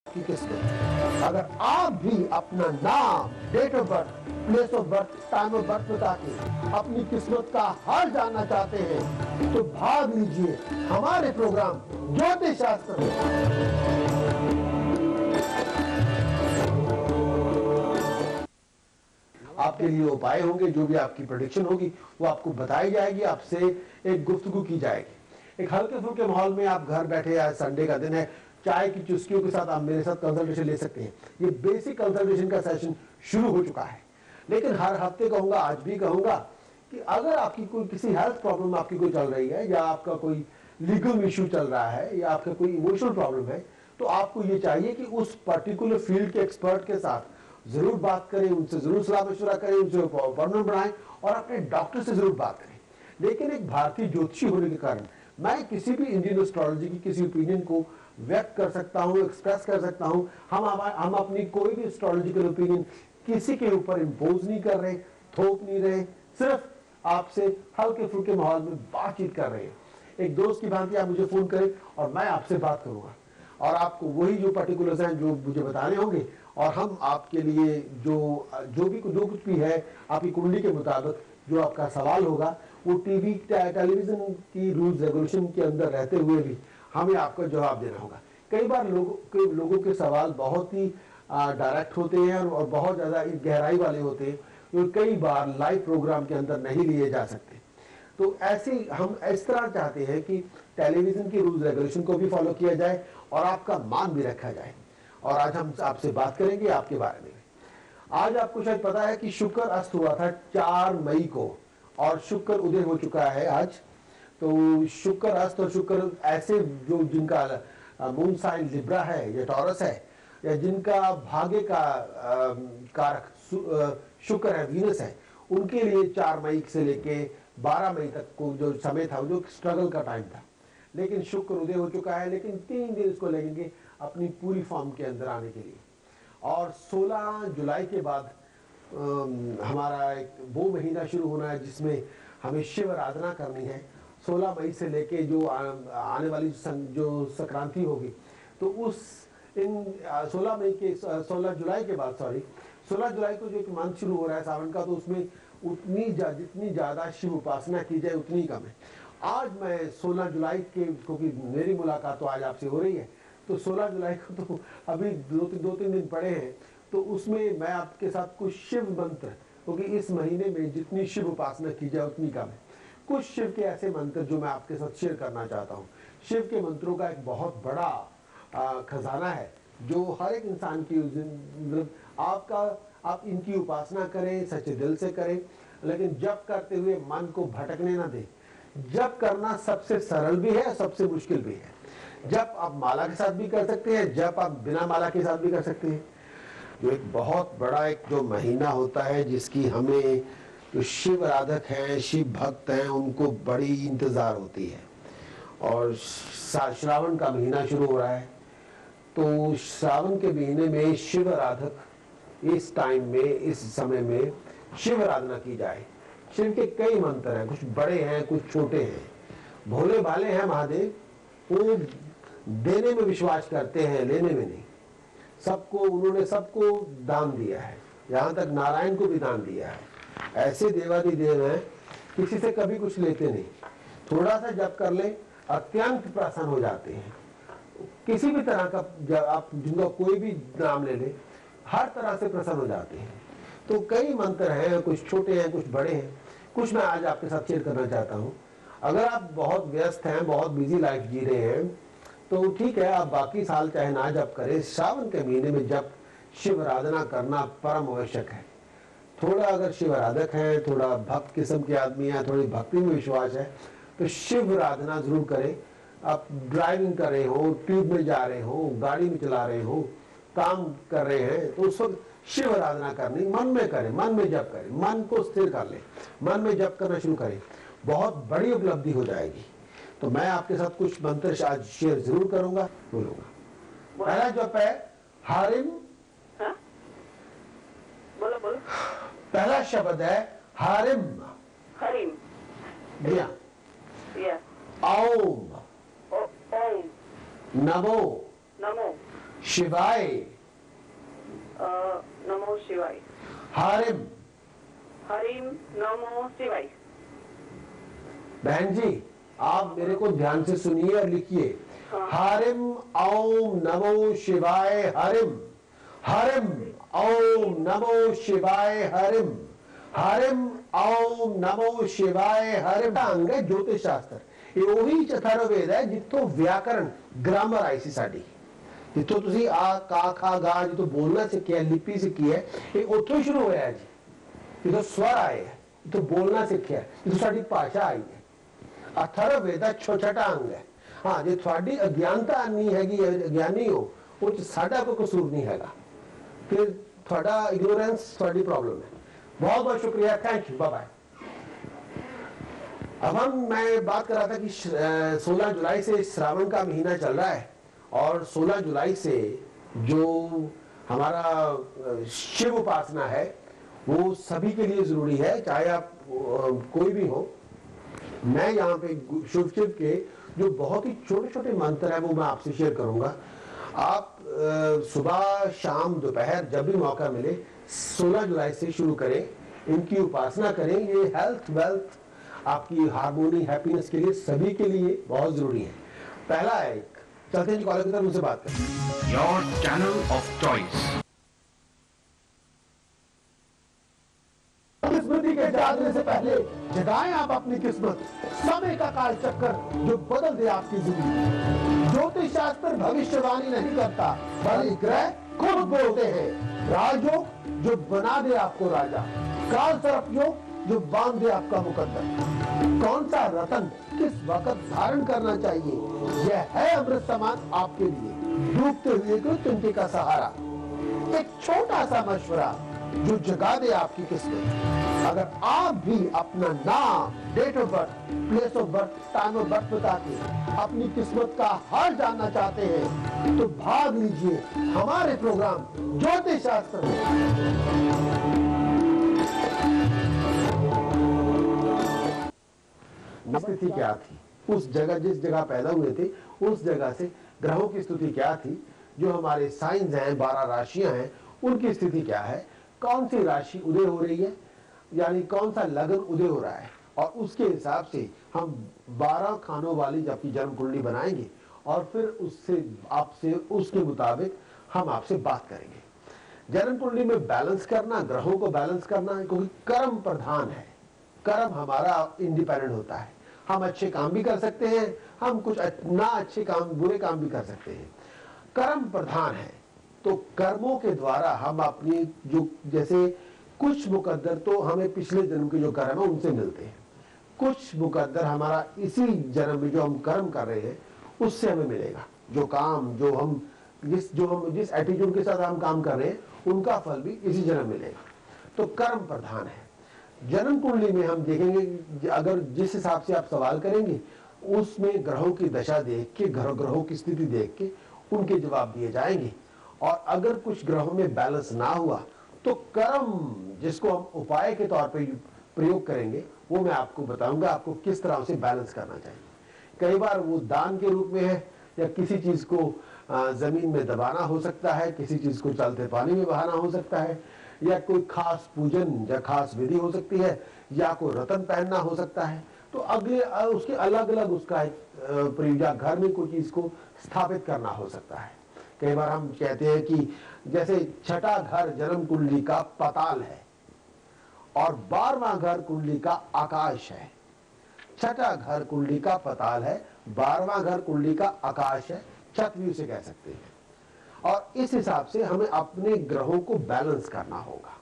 की किस्मत। अगर आप भी अपना नाम, date of birth, place of birth, time of birth बता के अपनी किस्मत का हाल जानना चाहते हैं तो भाग लीजिए हमारे प्रोग्राम ज्योतिष शास्त्र में। आपके लिए उपाय होंगे, जो भी आपकी प्रेडिक्शन होगी वो आपको बताई जाएगी, आपसे एक गुफ्तगू की जाएगी। एक हल्के फुल्के माहौल में आप घर बैठे, आज संडे का दिन है, चाय की चुस्कियों के साथ आप मेरे साथ कंसल्टेशन ले सकते हैं। ये बेसिक कंसल्टेशन का सेशन शुरू हो चुका है, लेकिन हर हफ्ते कहूंगा, आज भी कहूंगा कि अगर आपकी कोई किसी हेल्थ प्रॉब्लम आपकी कोई चल रही है, या आपका कोई लीगल इश्यू चल रहा है, या आपका कोई इमोशनल प्रॉब्लम है, तो आपको ये चाहिए कि उस पर्टिकुलर फील्ड के एक्सपर्ट के साथ जरूर बात करें, उनसे जरूर सलाह मशवरा करें, उनसे अपॉइंटमेंट बनाएं और अपने डॉक्टर से जरूर बात करें। लेकिन एक भारतीय ज्योतिषी होने के कारण मैं किसी भी इंडियन एस्ट्रोलॉजी की किसी ओपिनियन को व्यक्त कर सकता हूं, एक्सप्रेस कर सकता हूं। हम अपनी कोई भी एस्ट्रोलॉजिकल ओपिनियन किसी के ऊपर इम्पोज नहीं कर रहे, थोप नहीं रहे, सिर्फ आपसे हल्के फुल्के माहौल में बातचीत कर रहे हैं। एक दोस्त की भांति आप मुझे फोन करें और मैं आपसे बात करूंगा, और आपको वही जो पर्टिकुलर्स हैं जो मुझे बताने होंगे, और हम आपके लिए जो कुछ भी है आपकी कुंडली के मुताबिक जो आपका सवाल होगा, वो टीवी टेलीविजन की रूल्स रेगुलेशन के अंदर रहते हुए भी हमें आपका जवाब देना होगा। कई बार लोगों के सवाल बहुत ही डायरेक्ट होते हैं और बहुत ज्यादा गहराई वाले होते हैं, जो कई बार लाइव प्रोग्राम के अंदर नहीं लिए जा सकते। तो ऐसे हम इस तरह चाहते हैं कि टेलीविजन की रूल्स रेगुलेशन को भी फॉलो किया जाए और आपका मान भी रखा जाए। और आज हम आपसे बात करेंगे आपके बारे में। आज आपको शायद पता है कि शुक्र अस्त हुआ था 4 मई को, और शुक्र उदय हो चुका है आज। तो शुक्र अस्त और शुक्र ऐसे जो जिनका मून साइन लिब्रा है या टॉरस है, या जिनका भाग्य का कारक शुक्र है, वीनस है, उनके लिए 4 मई से लेके 12 मई तक को जो समय था, जो स्ट्रगल का टाइम था। लेकिन शुक्र उदय हो चुका है, लेकिन 3 दिन इसको लगेंगे अपनी पूरी फॉर्म के अंदर आने के लिए। और 16 जुलाई के बाद हमारा एक वो महीना शुरू होना है जिसमें हमें शिव आराधना करनी है। 16 मई से लेके जो आने वाली जो संक्रांति होगी, तो उस 16 जुलाई के बाद 16 जुलाई को जो एक मंथ शुरू हो रहा है सावन का, तो उसमें जितनी ज्यादा शिव उपासना की जाए उतनी कम है। आज मैं 16 जुलाई के, क्योंकि मेरी मुलाकात तो आज आपसे हो रही है, तो 16 जुलाई को तो अभी 2-3 दिन पड़े हैं, तो उसमें मैं आपके साथ कुछ शिव मंत्र, क्योंकि इस महीने में जितनी शिव उपासना की जाए उतनी कम है, कुछ शिव के ऐसे मंत्र जो मैं आपके साथ शेयर करना चाहता हूँ। शिव के मंत्रों का एक बहुत बड़ा खजाना है जो हर एक इंसान की, मतलब आप इनकी उपासना करें, सच्चे दिल से करें, लेकिन जप करते हुए मन को भटकने ना दें। जप करना सबसे सरल भी है, सबसे मुश्किल भी है। जप आप माला के साथ भी कर सकते हैं, जप आप बिना माला के साथ भी कर सकते हैं। जो एक बहुत बड़ा एक जो महीना होता है, जिसकी हमें जो शिव आराधक हैं, शिव भक्त हैं, उनको बड़ी इंतजार होती है। और श्रावण का महीना शुरू हो रहा है, तो श्रावण के महीने में शिव आराधक इस टाइम में, इस समय में शिव आराधना की जाए। शिव के कई मंत्र हैं, कुछ बड़े हैं, कुछ छोटे हैं। भोले भाले हैं महादेव, वो देने में विश्वास करते हैं, लेने में नहीं। उन्होंने सबको दान दिया है, यहां तक नारायण को भी दान दिया है। ऐसे देवादिदेव हैं, किसी से कभी कुछ लेते नहीं। थोड़ा सा जप कर ले, अत्यंत प्रसन्न हो जाते हैं। किसी भी तरह का आप जिनका कोई भी नाम ले ले, हर तरह से प्रसन्न हो जाते हैं। तो कई मंत्र हैं, कुछ छोटे हैं, कुछ बड़े हैं, कुछ मैं आज आपके साथ शेयर करना चाहता हूं। अगर आप बहुत व्यस्त हैं, बहुत बिजी लाइफ जी रहे हैं, तो ठीक है, आप बाकी साल चाहे ना जप करें, श्रावण के महीने में जप शिव आराधना करना परम आवश्यक है। थोड़ा अगर शिव आराधक हैं, थोड़ा भक्त किस्म के आदमी हैं, थोड़ी भक्ति में विश्वास है, तो शिव आराधना जरूर करें। आप ड्राइविंग कर रहे हो, ट्यूब में जा रहे हो, गाड़ी में चला रहे हो, काम कर रहे हैं, तो उस वक्त शिव आराधना करनी मन में करें, मन में जप करें, मन को स्थिर कर लें, मन में जप करना शुरू करें, बहुत बड़ी उपलब्धि हो जाएगी। तो मैं आपके साथ कुछ मंत्र आज शेयर जरूर करूंगा, बोलूंगा। पहला जप है हरिम। हाँ? बोलो बोलो। पहला शब्द है हरिम। हरिम। ओम। ओम। नमो। नमो। शिवाय नमो शिवाय। हरिम। हरिम नमो शिवाय। बहन जी, आप मेरे को ध्यान से सुनिए और लिखिए। हरिम ओम नमो शिवाय हरिम। हरिम ओम नमो शिवाय हरिम। हरिम ओम नमो शिवाय हरिम। अंग है ज्योतिष शास्त्र। ਇਹ ਉਹੀ ਚਤੁਰਵੇਦ ਹੈ ਜਿੱਥੋਂ ਵਿਆਕਰਣ ਗ੍ਰਾਮਰ ਆਈ ਸੀ ਸਾਡੀ, ਜਿੱਥੋਂ ਤੁਸੀਂ ਆ ਕਾ ਖਾ ਗਾ ਜਿੱਥੋਂ ਬੋਲਣਾ ਸਿੱਖਿਆ, ਲਿਪੀ ਸਿੱਖੀ ਹੈ, ਇਹ ਉੱਥੋਂ ਹੀ ਸ਼ੁਰੂ ਹੋਇਆ ਜੀ। ਜਿੱਥੋਂ ਸਵਰ ਆਏ ਹੈ, ਜਿੱਥੋਂ ਬੋਲਣਾ ਸਿੱਖਿਆ, ਜਿੱਥੋਂ ਸਾਡੀ ਭਾਸ਼ਾ ਆਈ ਹੈ। ਅਥਰਵੇਦ ਦਾ ਛੋਟਾ ਅੰਗ ਹੈ। ਹਾਂ, ਜੇ ਤੁਹਾਡੀ ਅਗਿਆਨਤਾ ਨਹੀਂ ਹੈਗੀ, ਅਗਿਆਨੀ ਹੋ, ਉਹ ਚ ਸਾਡਾ ਕੋਈ ਕਸੂਰ ਨਹੀਂ ਹੈਗਾ, ਫਿਰ ਤੁਹਾਡਾ ਇਗਨੋਰੈਂਸ ਤੁਹਾਡੀ ਪ੍ਰॉब्लम है। बहुत बहुत शुक्रिया, थैंक यू, बाय बाय। अब मैं बात कर रहा था कि 16 जुलाई से श्रावण का महीना चल रहा है और 16 जुलाई से जो हमारा शिव उपासना है वो सभी के लिए जरूरी है, चाहे आप कोई भी हो। मैं यहाँ पे शिव के जो बहुत ही छोटे छोटे मंत्र है वो मैं आपसे शेयर करूंगा। आप सुबह शाम दोपहर जब भी मौका मिले 16 जुलाई से शुरू करें, इनकी उपासना करें। ये हेल्थ वेल्थ आपकी हार्मोनी हैप्पीनेस के लिए सभी के लिए बहुत जरूरी है। पहला है, चलते हैं कॉलेज की तरफ, उनसे बात करें। Your channel of choice. स्मृति के जागने से पहले जगाएं आप अपनी किस्मत। समय का काल चक्कर जो बदल दे आपकी जिंदगी। ज्योतिष शास्त्र भविष्यवाणी नहीं करता, बल्कि ग्रह खुद बोलते हैं। राजयोग जो बना दे आपको राजा, काल सर्प योग जो बांध दे आपका मुकद्दर। कौन सा रतन किस वक्त धारण करना चाहिए, यह है अमृत समान आपके लिए डूबते हुए को चिंता का सहारा। एक छोटा सा मशवरा जो जगा दे आपकी किस्मत। अगर आप भी अपना नाम, date of birth, place of birth, time of birth बता के अपनी किस्मत का हाल जानना चाहते हैं तो भाग लीजिए हमारे प्रोग्राम ज्योतिष शास्त्र में। स्थिति क्या थी उस जगह, जिस जगह पैदा हुए थे उस जगह से ग्रहों की स्थिति क्या थी, जो हमारे साइंस हैं, 12 राशियां हैं, उनकी स्थिति क्या है, कौन सी राशि उदय हो रही है, यानी कौन सा लगन उदय हो रहा है, और उसके हिसाब से हम 12 खानों वाली आपकी जन्म कुंडली बनाएंगे और फिर उससे आपसे उसके मुताबिक हम आपसे बात करेंगे। जन्म कुंडली में बैलेंस करना, ग्रहों को बैलेंस करना, क्योंकि कर्म प्रधान है। कर्म हमारा इंडिपेंडेंट होता है। हम अच्छे काम भी कर सकते हैं, हम कुछ ना अच्छे काम, बुरे काम भी कर सकते हैं। कर्म प्रधान है, तो कर्मों के द्वारा हम अपनी जो, जैसे कुछ मुकद्दर तो हमें पिछले जन्म के जो कर्म है उनसे मिलते हैं, कुछ मुकद्दर हमारा इसी जन्म में जो हम कर्म कर रहे हैं उससे हमें मिलेगा। जो काम, जो हम जिस एटीट्यूड के साथ हम काम कर रहे हैं उनका फल भी इसी जन्म मिलेगा। तो कर्म प्रधान है। जन्म कुंडली में हम देखेंगे, अगर जिस हिसाब से आप सवाल करेंगे उसमें ग्रहों की दशा देख के, ग्रहों की स्थिति देख के उनके जवाब दिए जाएंगे। और अगर कुछ ग्रहों में बैलेंस ना हुआ तो कर्म, जिसको हम उपाय के तौर पे प्रयोग करेंगे, वो मैं आपको बताऊंगा आपको किस तरह से बैलेंस करना चाहिए। कई बार वो दान के रूप में है, या किसी चीज को जमीन में दबाना हो सकता है, किसी चीज को चलते पानी में बहाना हो सकता है, या कोई खास पूजन या खास विधि हो सकती है, या कोई रतन पहनना हो सकता है। तो अगले उसके अलग अलग उसका प्रयोग, या घर में कोई चीज को स्थापित करना हो सकता है। कई बार हम कहते हैं कि जैसे छठा घर जन्म कुंडली का पाताल है और 12वां घर कुंडली का आकाश है। छठा घर कुंडली का पाताल है, 12वां घर कुंडली का आकाश है, छत भी उसे कह सकते हैं। और इस हिसाब से हमें अपने ग्रहों को बैलेंस करना होगा।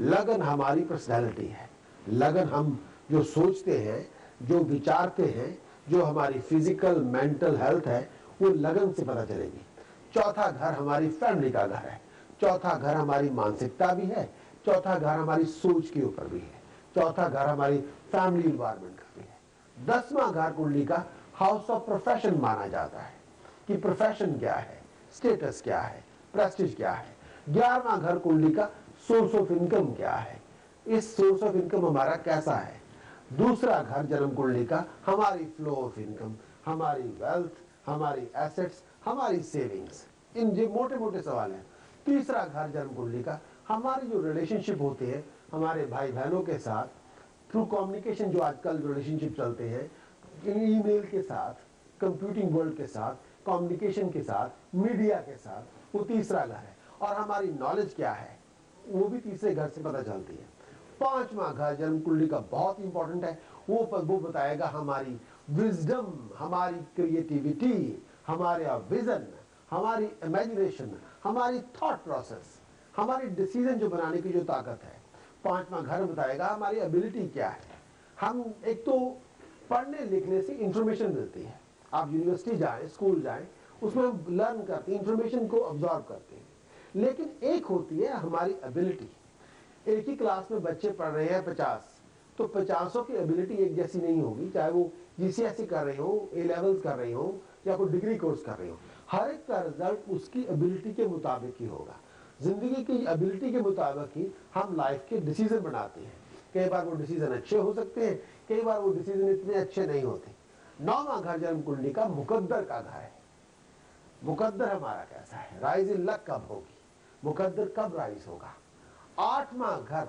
लगन हमारी पर्सनैलिटी है। लगन हम जो सोचते हैं, जो विचारते हैं, जो हमारी फिजिकल मेंटल हेल्थ है, वो लगन से पता चलेगी। चौथा घर हमारी फैमिली का घर है, चौथा घर हमारी मानसिकता भी है, चौथा घर हमारी सोच के ऊपर भी है, चौथा घर हमारी फैमिली इन्वायरमेंट का भी है। 10वां घर कुंडली का हाउस ऑफ प्रोफेशन माना जाता है कि प्रोफेशन क्या है, स्टेटस क्या है, प्रेस्टीज क्या है। 11वां घर कुंडली का सोर्स ऑफ इनकम क्या है, इस सोर्स ऑफ इनकम हमारा कैसा है। दूसरा घर जन्म कुंडली का हमारी फ्लो ऑफ इनकम, हमारी वेल्थ, हमारी एसेट्स, हमारी सेविंग्स। इन जो मोटे मोटे सवाल हैं। तीसरा घर जन्म कुंडली का, हमारी जो रिलेशनशिप होते हैं हमारे भाई बहनों के साथ थ्रू कम्युनिकेशन, जो आजकल रिलेशनशिप चलते हैं ईमेल के साथ, कंप्यूटिंग वर्ल्ड के साथ, कम्युनिकेशन के साथ, मीडिया के साथ, वो तीसरा घर है। और हमारी नॉलेज क्या है वो भी तीसरे घर से पता चलती है। पांचवा घर जन्म कुंडली का बहुत इंपॉर्टेंट है, वो बताएगा हमारी विजडम, हमारी क्रिएटिविटी, हमारा विजन, हमारी इमेजिनेशन, हमारी थॉट प्रोसेस, हमारी डिसीजन जो बनाने की जो ताकत है। पांचवा घर बताएगा हमारी एबिलिटी क्या है। हम एक तो पढ़ने लिखने से इंफॉर्मेशन मिलती है, आप यूनिवर्सिटी जाएं, स्कूल जाएं, उसमें हम लर्न करते हैं, इंफॉर्मेशन को ऑब्जॉर्व करते हैं। लेकिन एक होती है हमारी एबिलिटी। एक ही क्लास में बच्चे पढ़ रहे हैं 50, तो 50 की एबिलिटी एक जैसी नहीं होगी, चाहे वो जीसीएसई कर रहे हो, ए लेवल्स कर रहे हो या कोई डिग्री कोर्स कर रहे हो। हर एक का रिजल्ट उसकी एबिलिटी के मुताबिक ही होगा। जिंदगी की एबिलिटी के मुताबिक ही हम लाइफ के डिसीजन बनाते हैं। कई बार वो डिसीजन अच्छे हो सकते हैं, कई बार वो डिसीजन इतने अच्छे नहीं होते। नौवां घर जन्म कुंडली का मुकद्दर का घर है। मुकद्दर हमारा कैसा है, राइज इन लक कब होगी, मुकद्दर कब राइज होगा। आठवां घर,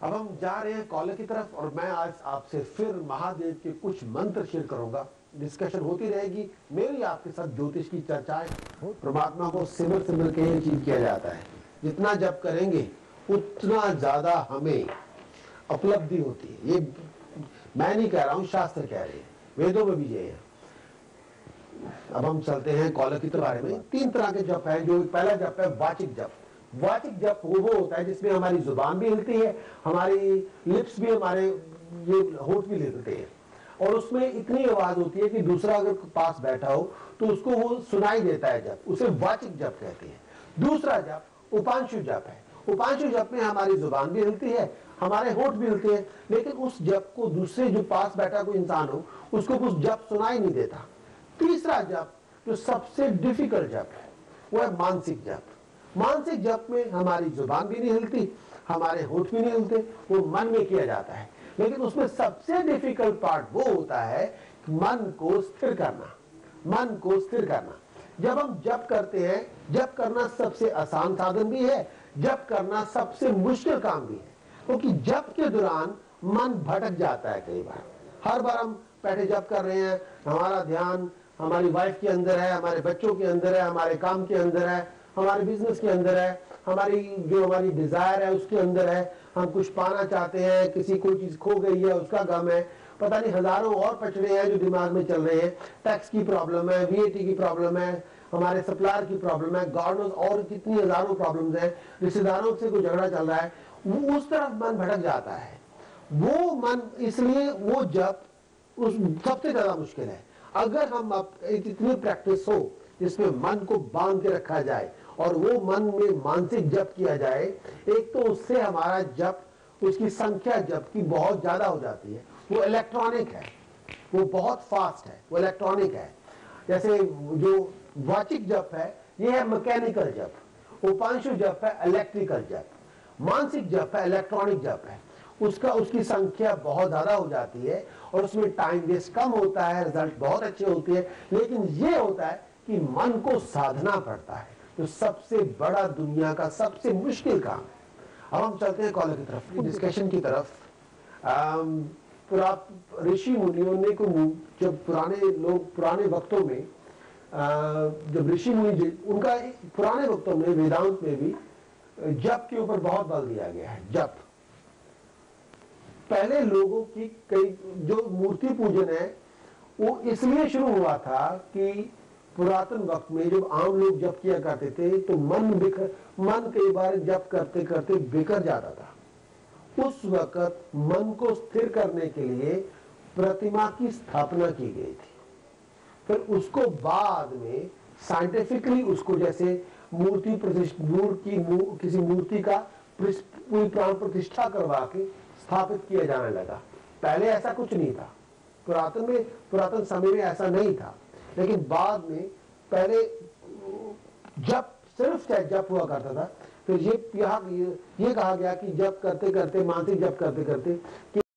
अब हम जा रहे हैं कॉलेज की तरफ और मैं आज आपसे फिर महादेव के कुछ मंत्र शेयर करूंगा। डिस्कशन होती रहेगी, मेरी आपके साथ ज्योतिष की चर्चाएं। परमात्मा को सिमर सिमर के ये चीज किया जाता है, जितना जप करेंगे उतना ज्यादा हमें उपलब्धि होती है। ये मैं नहीं कह रहा हूं, शास्त्र कह रहे हैं, वेदों में भी ये है। अब हम चलते हैं कॉलेज के बारे में। 3 तरह के जप है। जो पहला जप है वाचिक जप। वाचिक जप वो होता है जिसमें हमारी जुबान भी हिलती है, हमारी लिप्स भी, हमारे ये होठ भी हिलते हैं, और उसमें इतनी आवाज होती है कि दूसरा अगर पास बैठा हो तो उसको वो सुनाई देता है जप, उसे वाचिक जप कहते हैं। दूसरा जप उपांशु जप है। उपांशु जप में हमारी जुबान भी हिलती है, हमारे होठ भी हिलते हैं, लेकिन उस जप को दूसरे जो पास बैठा कोई इंसान हो उसको उस जप सुनाई नहीं देता। तीसरा जप जो सबसे डिफिकल्ट जप है वो है मानसिक जप। मानसिक जप में हमारी जुबान भी नहीं हिलती, हमारे होठ भी नहीं हिलते, वो मन में किया जाता है। लेकिन उसमें सबसे डिफिकल्ट पार्ट वो होता है कि मन को स्थिर करना। मन को स्थिर करना जब हम जप करते हैं, जप करना सबसे आसान साधन भी है, जप करना सबसे मुश्किल काम भी है, क्योंकि जप के दौरान मन भटक जाता है। कई बार, हर बार हम बैठे जप कर रहे हैं, हमारा ध्यान हमारी वाइफ के अंदर है, हमारे बच्चों के अंदर है, हमारे काम के अंदर है, हमारे बिजनेस के अंदर है, हमारी जो हमारी डिजायर है उसके अंदर है, हम कुछ पाना चाहते हैं, किसी कोई चीज खो गई है उसका गम है, पता नहीं हजारों और पचड़े हैं जो दिमाग में चल रहे हैं। टैक्स की प्रॉब्लम है, वीएटी की प्रॉब्लम है, हमारे सप्लायर की प्रॉब्लम है, गॉड नोस और कितनी हजारों प्रॉब्लम्स हैं, रिश्तेदारों से कोई झगड़ा चल रहा है, वो उस तरफ मन भटक जाता है। वो मन, इसलिए वो जब उस सबसे ज्यादा मुश्किल है। अगर हम इतनी प्रैक्टिस हो जिसमें मन को बांध के रखा जाए और वो मन में मानसिक जप किया जाए, एक तो उससे हमारा जप, उसकी संख्या जप की बहुत ज्यादा हो जाती है। वो इलेक्ट्रॉनिक है, वो बहुत फास्ट है, वो इलेक्ट्रॉनिक है। जैसे जो वाचिक जप है ये है मैकेनिकल जप, उपांशु जप है इलेक्ट्रिकल जप, मानसिक जप है इलेक्ट्रॉनिक जप है। उसकी संख्या बहुत ज्यादा हो जाती है और उसमें टाइम वेस्ट कम होता है, रिजल्ट बहुत अच्छे होते हैं। लेकिन ये होता है कि मन को साधना पड़ता है, जो सबसे बड़ा दुनिया का सबसे मुश्किल काम है। अब हम चलते हैं कॉलेज की तरफ, डिस्कशन की तरफ। ऋषि मुनियों ने को, जब पुराने वक्तों में जब ऋषि मुनि, उनका पुराने वक्तों में वेदांत में भी जप के ऊपर बहुत बल दिया गया है। जप पहले लोगों की कई जो मूर्ति पूजन है वो इसलिए शुरू हुआ था कि पुरातन वक्त में जब आम लोग जप किया करते थे तो मन कई बार जप करते करते बिखर जाता था। उस वक्त मन को स्थिर करने के लिए प्रतिमा की स्थापना की गई थी। फिर उसको बाद में साइंटिफिकली उसको, जैसे किसी मूर्ति का पूरी प्राण प्रतिष्ठा करवा के स्थापित किया जाने लगा। पहले ऐसा कुछ नहीं था, पुरातन समय में ऐसा नहीं था। लेकिन बाद में पहले जप, सिर्फ जप हुआ करता था। फिर ये कहा गया कि जप करते करते, मानसिक जप करते करते